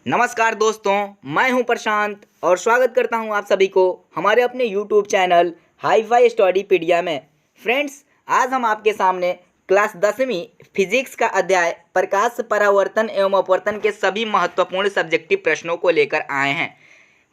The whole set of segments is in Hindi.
नमस्कार दोस्तों, मैं हूं प्रशांत और स्वागत करता हूं आप सभी को हमारे अपने YouTube चैनल हाई फाई स्टडीपीडिया में। फ्रेंड्स, आज हम आपके सामने क्लास 10वीं फिजिक्स का अध्याय प्रकाश परावर्तन एवं अपवर्तन के सभी महत्वपूर्ण सब्जेक्टिव प्रश्नों को लेकर आए हैं।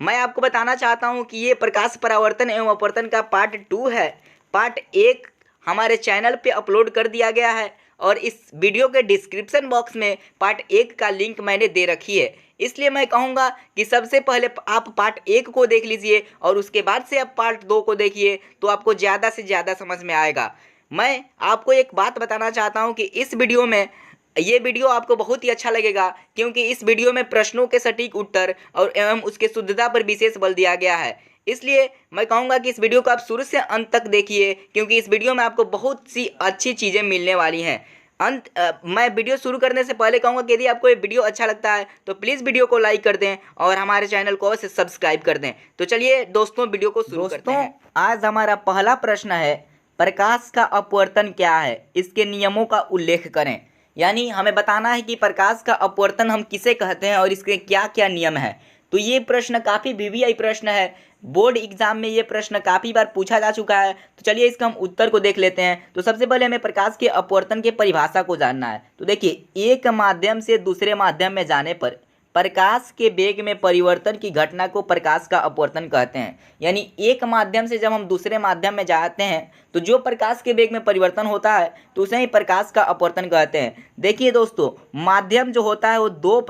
मैं आपको बताना चाहता हूं कि ये प्रकाश परावर्तन एवं अपवर्तन का पार्ट 2 है। पार्ट 1 हमारे चैनल पे अपलोड कर दिया गया है और इस वीडियो के डिस्क्रिप्शन बॉक्स में पार्ट 1 का लिंक मैंने दे रखी है। इसलिए मैं कहूँगा कि सबसे पहले आप पार्ट 1 को देख लीजिए और उसके बाद से आप पार्ट 2 को देखिए तो आपको ज़्यादा से ज़्यादा समझ में आएगा। मैं आपको एक बात बताना चाहता हूँ कि इस वीडियो में ये वीडियो आपको बहुत ही अच्छा लगेगा, क्योंकि इस वीडियो में प्रश्नों के सटीक उत्तर और एवं उसके शुद्धता पर विशेष बल दिया गया है। इसलिए मैं कहूँगा कि इस वीडियो को आप शुरू से अंत तक देखिए, क्योंकि इस वीडियो में आपको बहुत सी अच्छी चीज़ें मिलने वाली हैं। मैं वीडियो शुरू करने से पहले कहूँगा कि यदि आपको ये वीडियो अच्छा लगता है तो प्लीज़ वीडियो को लाइक कर दें और हमारे चैनल को अवश्य सब्सक्राइब कर दें। तो चलिए दोस्तों, वीडियो को शुरू करते हैं। आज हमारा पहला प्रश्न है, प्रकाश का अपवर्तन क्या है, इसके नियमों का उल्लेख करें। यानी हमें बताना है कि प्रकाश का अपवर्तन हम किसे कहते हैं और इसके क्या क्या नियम हैं। तो ये प्रश्न काफ़ी वीवीआई प्रश्न है, बोर्ड एग्जाम में ये प्रश्न काफ़ी बार पूछा जा चुका है। तो चलिए इसका हम उत्तर को देख लेते हैं। तो सबसे पहले हमें प्रकाश के अपवर्तन की परिभाषा को जानना है। तो देखिए, एक माध्यम से दूसरे माध्यम में जाने पर प्रकाश के वेग में परिवर्तन की घटना को प्रकाश का अपवर्तन कहते हैं। यानी एक माध्यम से जब हम दूसरे माध्यम में जाते हैं तो जो प्रकाश के वेग में परिवर्तन होता है तो उसे ही प्रकाश का अपवर्तन कहते हैं। देखिए दोस्तों, माध्यम जो होता है वो दो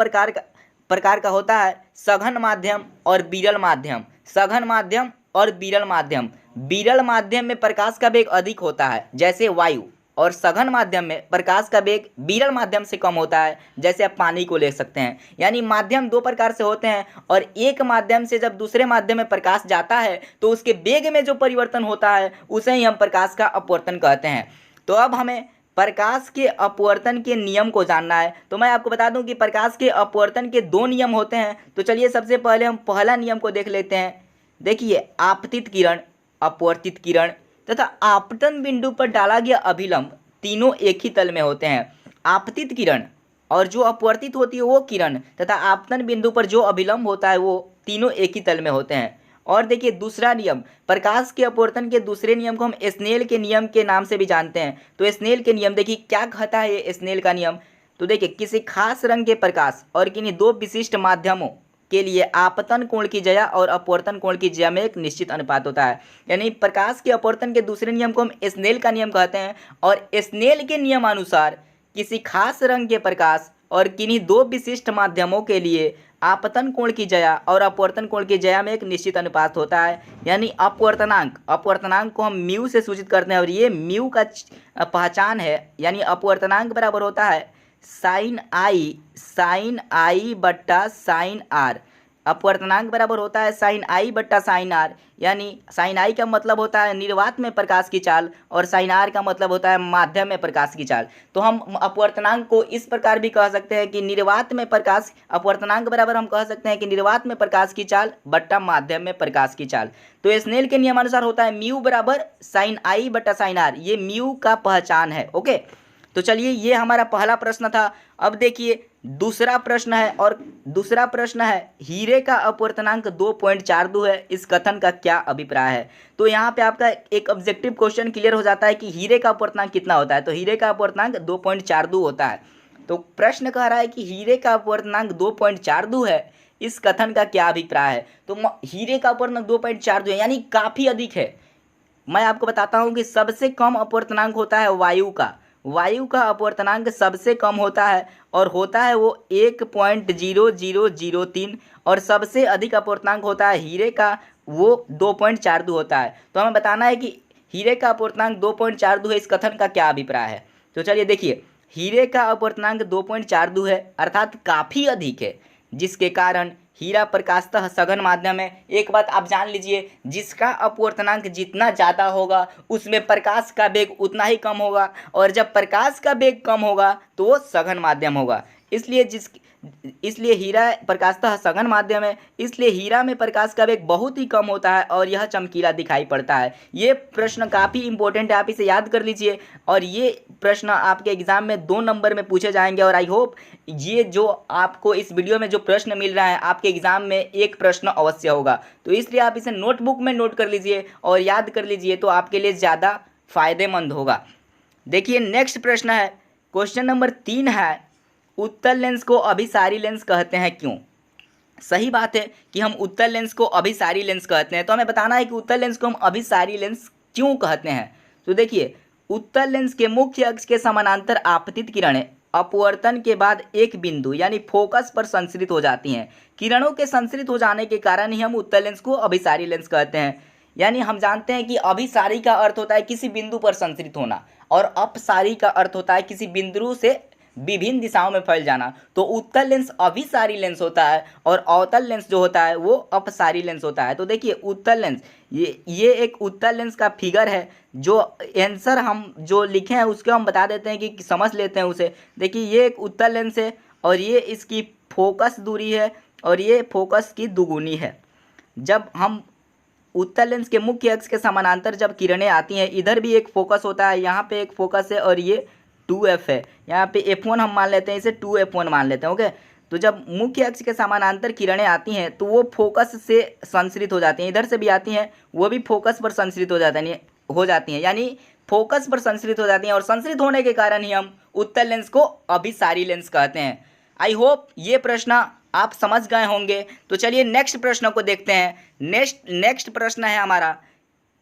प्रकार का होता है, सघन माध्यम और विरल माध्यम। सघन माध्यम और विरल माध्यम। विरल माध्यम में प्रकाश का वेग अधिक होता है, जैसे वायु, और सघन माध्यम में प्रकाश का वेग विरल माध्यम से कम होता है, जैसे आप पानी को ले सकते हैं। यानी माध्यम दो प्रकार से होते हैं और एक माध्यम से जब दूसरे माध्यम में प्रकाश जाता है तो उसके वेग में जो परिवर्तन होता है उसे ही हम प्रकाश का अपवर्तन कहते हैं। तो अब हमें प्रकाश के अपवर्तन के नियम को जानना है। तो मैं आपको बता दूं कि प्रकाश के अपवर्तन के दो नियम होते हैं। तो चलिए सबसे पहले हम पहला नियम को देख लेते हैं। देखिए, आपतित किरण, अपवर्तित किरण तथा आपतन बिंदु पर डाला गया अभिलंब तीनों एक ही तल में होते हैं। आपतित किरण और जो अपवर्तित होती है वो किरण तथा आपतन बिंदु पर जो अभिलंब होता है वो तीनों एक ही तल में होते हैं। और देखिए दूसरा नियम, प्रकाश के अपवर्तन के दूसरे नियम को हम स्नेल के नियम के नाम से भी जानते हैं। तो स्नेल के नियम देखिए क्या कहता है ये स्नेल का नियम। तो देखिए, किसी खास रंग के प्रकाश और किन्हीं दो विशिष्ट माध्यमों के लिए आपतन कोण की जया और अपवर्तन कोण की जया में एक निश्चित अनुपात होता है। यानी प्रकाश के अपवर्तन के दूसरे नियम को हम स्नेल का नियम कहते हैं और स्नेल के नियमानुसार किसी खास रंग के प्रकाश और किन्हीं दो विशिष्ट माध्यमों के लिए आपतन कोण की जया और अपवर्तन कोण की जया में एक निश्चित अनुपात होता है। यानी अपवर्तनांक को हम म्यू से सूचित करते हैं और ये म्यू का पहचान है। यानी अपवर्तनांक बराबर होता है साइन आई बट्टा साइन आर। अपवर्तनांक बराबर होता है साइन आई बट्टा साइन आर। यानी साइन आई का मतलब होता है निर्वात में प्रकाश की चाल और साइन आर का मतलब होता है माध्यम में प्रकाश की चाल। तो हम अपवर्तनांक को इस प्रकार भी कह सकते हैं कि निर्वात में प्रकाश, अपवर्तनांक बराबर हम कह सकते हैं कि निर्वात में प्रकाश की चाल बट्टा माध्यम में प्रकाश की चाल। तो स्नेल के नियमानुसार होता है म्यू बराबर साइन आई बट्टा साइन आर। ये म्यू का पहचान है। ओके, तो चलिए ये हमारा पहला प्रश्न था। अब देखिए दूसरा प्रश्न है, और दूसरा प्रश्न है हीरे का अपवर्तनांक 2.42 है, इस कथन का क्या अभिप्राय है। तो यहाँ पे आपका एक ऑब्जेक्टिव क्वेश्चन क्लियर हो जाता है कि हीरे का अपवर्तनांक कितना होता है। तो हीरे का अपवर्तनांक 2.42 होता है। तो प्रश्न कह रहा है कि हीरे का अपवर्तनांक 2.42 है, इस कथन का क्या अभिप्राय है। तो हीरे का अपवर्तनांक 2.42 है, यानी काफ़ी अधिक है। मैं आपको बताता हूँ कि सबसे कम अपवर्तनांक होता है वायु का अपवर्तनांक सबसे कम होता है और होता है वो 1.0003, और सबसे अधिक अपवर्तनांक होता है हीरे का, वो 2.42 होता है। तो हमें बताना है कि हीरे का अपवर्तनांक 2.42 है, इस कथन का क्या अभिप्राय है। तो चलिए देखिए, हीरे का अपवर्तनांक 2.42 है अर्थात काफ़ी अधिक है, जिसके कारण हीरा प्रकाशतः सघन माध्यम है। एक बात आप जान लीजिए, जिसका अपवर्तनांक जितना ज़्यादा होगा उसमें प्रकाश का वेग उतना ही कम होगा, और जब प्रकाश का वेग कम होगा तो वो सघन माध्यम होगा। इसलिए हीरा प्रकाशतः सघन माध्यम है, इसलिए हीरा में प्रकाश का वेग बहुत ही कम होता है और यह चमकीला दिखाई पड़ता है। ये प्रश्न काफ़ी इंपॉर्टेंट है, आप इसे याद कर लीजिए और ये प्रश्न आपके एग्जाम में 2 नंबर में पूछे जाएंगे। और आई होप ये जो आपको इस वीडियो में जो प्रश्न मिल रहा है आपके एग्जाम में एक प्रश्न अवश्य होगा, तो इसलिए आप इसे नोटबुक में नोट कर लीजिए और याद कर लीजिए, तो आपके लिए ज़्यादा फायदेमंद होगा। देखिए नेक्स्ट प्रश्न है, क्वेश्चन नंबर 3 है, उत्तल लेंस को अभिसारी लेंस कहते हैं क्यों? सही बात है कि हम उत्तल लेंस को अभिसारी लेंस कहते हैं, तो हमें बताना है कि उत्तल लेंस को हम अभिसारी लेंस क्यों कहते हैं। तो देखिए, उत्तल लेंस के मुख्य अक्ष के समानांतर आपतित किरणें अपवर्तन के बाद एक बिंदु यानी फोकस पर संश्रित हो जाती हैं। किरणों के संश्रित हो जाने के कारण ही हम उत्तल लेंस को अभिसारी लेंस कहते हैं। यानी हम जानते हैं कि अभिसारी का अर्थ होता है किसी बिंदु पर संश्रित होना और अपसारी का अर्थ होता है किसी बिंदु से विभिन्न दिशाओं में फैल जाना। तो उत्तल लेंस अभिसारी लेंस होता है और अवतल लेंस जो होता है वो अपसारी लेंस होता है। तो देखिए उत्तल लेंस, ये एक उत्तल लेंस का फिगर है, जो आंसर हम जो लिखे हैं उसको हम बता देते हैं कि समझ लेते हैं उसे। देखिए ये एक उत्तल लेंस है और ये इसकी फोकस दूरी है और ये फोकस की दुगुनी है। जब हम उत्तल लेंस के मुख्य अक्ष के समानांतर जब किरणें आती हैं, इधर भी एक फोकस होता है, यहाँ पे एक फोकस है और ये 2F है, यहाँ पे F1 हम मान लेते हैं, इसे 2F1 मान लेते हैं। ओके, तो जब मुख्य अक्ष के समानांतर किरणें आती हैं तो वो फोकस से संश्रित हो जाती हैं, इधर से भी आती हैं वो भी फोकस पर संश्रित हो जाती हैं, यानी फोकस पर संश्रित हो जाती हैं और संश्रित होने के कारण ही हम उत्तल लेंस को अभिसारी लेंस कहते हैं। आई होप ये प्रश्न आप समझ गए होंगे। तो चलिए नेक्स्ट प्रश्न को देखते हैं। नेक्स्ट प्रश्न है हमारा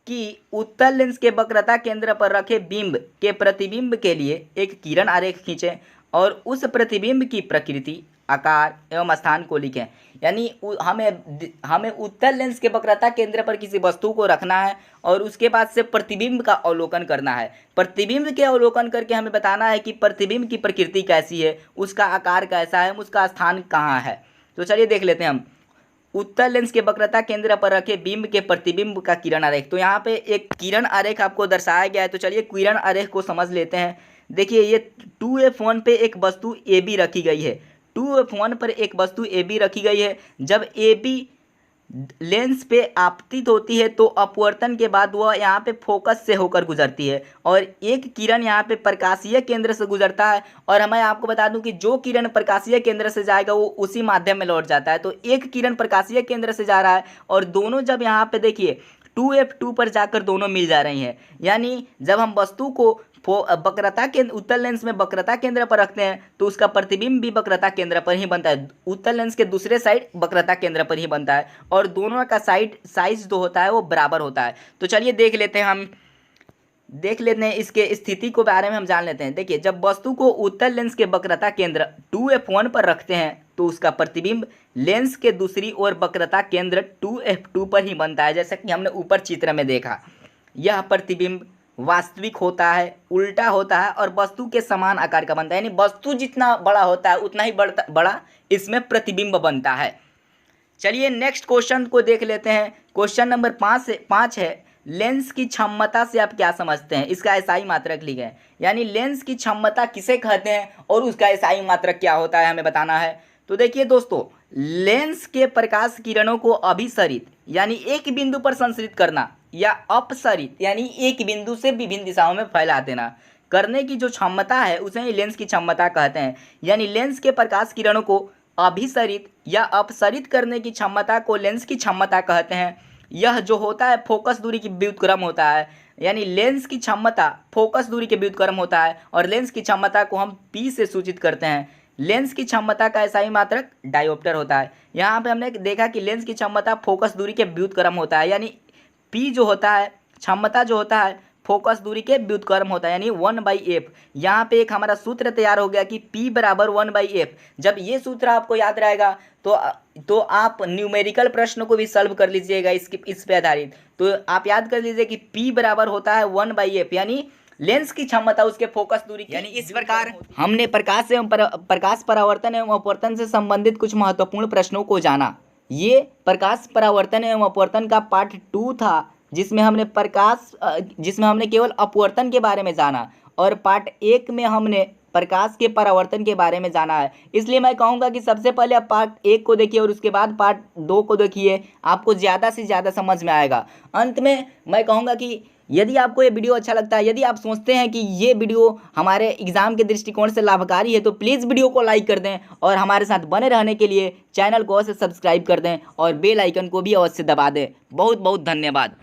कि उत्तल लेंस के वक्रता केंद्र पर रखे बिंब के प्रतिबिंब के लिए एक किरण आरेख खींचें और उस प्रतिबिंब की प्रकृति, आकार एवं स्थान को लिखें। यानी हमें उत्तल लेंस के वक्रता केंद्र पर किसी वस्तु को रखना है और उसके बाद से प्रतिबिंब का अवलोकन करना है। प्रतिबिंब के अवलोकन करके हमें बताना है कि प्रतिबिंब की प्रकृति कैसी है, उसका आकार कैसा है, उसका स्थान कहाँ है। तो चलिए देख लेते हैं हम उत्तल लेंस के वक्रता केंद्र पर रखे बिंब के प्रतिबिंब का किरण आरेख। तो यहाँ पे एक किरण आरेख आपको दर्शाया गया है, तो चलिए किरण आरेख को समझ लेते हैं। देखिए ये 2F1 पे एक वस्तु AB रखी गई है, 2F1 पर एक वस्तु AB रखी गई है। जब AB लेंस पे आपतित होती है तो अपवर्तन के बाद वह यहाँ पे फोकस से होकर गुजरती है और एक किरण यहाँ पे प्रकाशीय केंद्र से गुजरता है। और मैं आपको बता दूं कि जो किरण प्रकाशीय केंद्र से जाएगा वो उसी माध्यम में लौट जाता है। तो एक किरण प्रकाशीय केंद्र से जा रहा है और दोनों जब यहाँ पे देखिए 2F2 पर जाकर दोनों मिल जा रही हैं, यानी जब हम वस्तु को वक्रता केंद्र उत्तल लेंस में वक्रता केंद्र पर रखते हैं तो उसका प्रतिबिंब भी वक्रता केंद्र पर ही बनता है। उत्तल लेंस के दूसरे साइड वक्रता केंद्र पर ही बनता है और दोनों का साइज जो होता है वो बराबर होता है। तो चलिए देख लेते हैं इसके स्थिति को बारे में हम जान लेते हैं। देखिए जब वस्तु को उत्तल लेंस के वक्रता केंद्र 2F1 पर रखते हैं तो उसका प्रतिबिंब लेंस के दूसरी ओर वक्रता केंद्र 2F2 पर ही बनता है। जैसा कि हमने ऊपर चित्र में देखा, यह प्रतिबिंब वास्तविक होता है, उल्टा होता है और वस्तु के समान आकार का बनता है। यानी वस्तु जितना बड़ा होता है उतना ही बड़ा इसमें प्रतिबिंब बनता है। चलिए नेक्स्ट क्वेश्चन को देख लेते हैं। क्वेश्चन नंबर 5 है, लेंस की क्षमता से आप क्या समझते हैं? इसका एसआई मात्रक लिखें। यानी लेंस की क्षमता किसे कहते हैं और उसका एसआई मात्रक क्या होता है हमें बताना है। तो देखिए दोस्तों, लेंस के प्रकाश किरणों को अभिसरित यानी एक बिंदु पर संश्रित करना या अपसरित यानी एक बिंदु से विभिन्न दिशाओं में फैला देना करने की जो क्षमता है उसे ही लेंस की क्षमता कहते हैं। यानी लेंस के प्रकाश किरणों को अभिसरित या अपसरित करने की क्षमता को लेंस की क्षमता कहते हैं। यह जो होता है फोकस दूरी की व्युत्क्रम होता है। यानी लेंस की क्षमता फोकस दूरी के व्युत्क्रम होता है और लेंस की क्षमता को हम P से सूचित करते हैं। लेंस की क्षमता का एसआई मात्रक डायोप्टर होता है। यहाँ पे हमने देखा कि लेंस की क्षमता फोकस दूरी के व्युत्क्रम होता है, यानी P जो होता है क्षमता जो होता है फोकस दूरी के व्युत्क्रम होता है, यानी 1/f। यहाँ पे एक हमारा सूत्र तैयार हो गया कि P बराबर 1/f। जब ये सूत्र आपको याद रहेगा तो आप न्यूमेरिकल प्रश्न को भी सॉल्व कर लीजिएगा इस पे आधारित। तो आप याद कर लीजिए कि P बराबर होता है 1/f, यानी लेंस की क्षमता उसके फोकस दूरी। यानी इस प्रकार हमने प्रकाश परावर्तन एवं अपवर्तन से संबंधित कुछ महत्वपूर्ण प्रश्नों को जाना। ये प्रकाश परावर्तन एवं अपवर्तन का पार्ट 2 था, जिसमें हमने केवल अपवर्तन के बारे में जाना, और पार्ट 1 में हमने प्रकाश के परावर्तन के बारे में जाना है। इसलिए मैं कहूँगा कि सबसे पहले आप पार्ट 1 को देखिए और उसके बाद पार्ट 2 को देखिए, आपको ज़्यादा से ज़्यादा समझ में आएगा। अंत में मैं कहूँगा कि यदि आपको ये वीडियो अच्छा लगता है, यदि आप सोचते हैं कि ये वीडियो हमारे एग्ज़ाम के दृष्टिकोण से लाभकारी है, तो प्लीज़ वीडियो को लाइक कर दें और हमारे साथ बने रहने के लिए चैनल को अवश्य सब्सक्राइब कर दें और बेल आइकन को भी अवश्य दबा दें। बहुत बहुत धन्यवाद।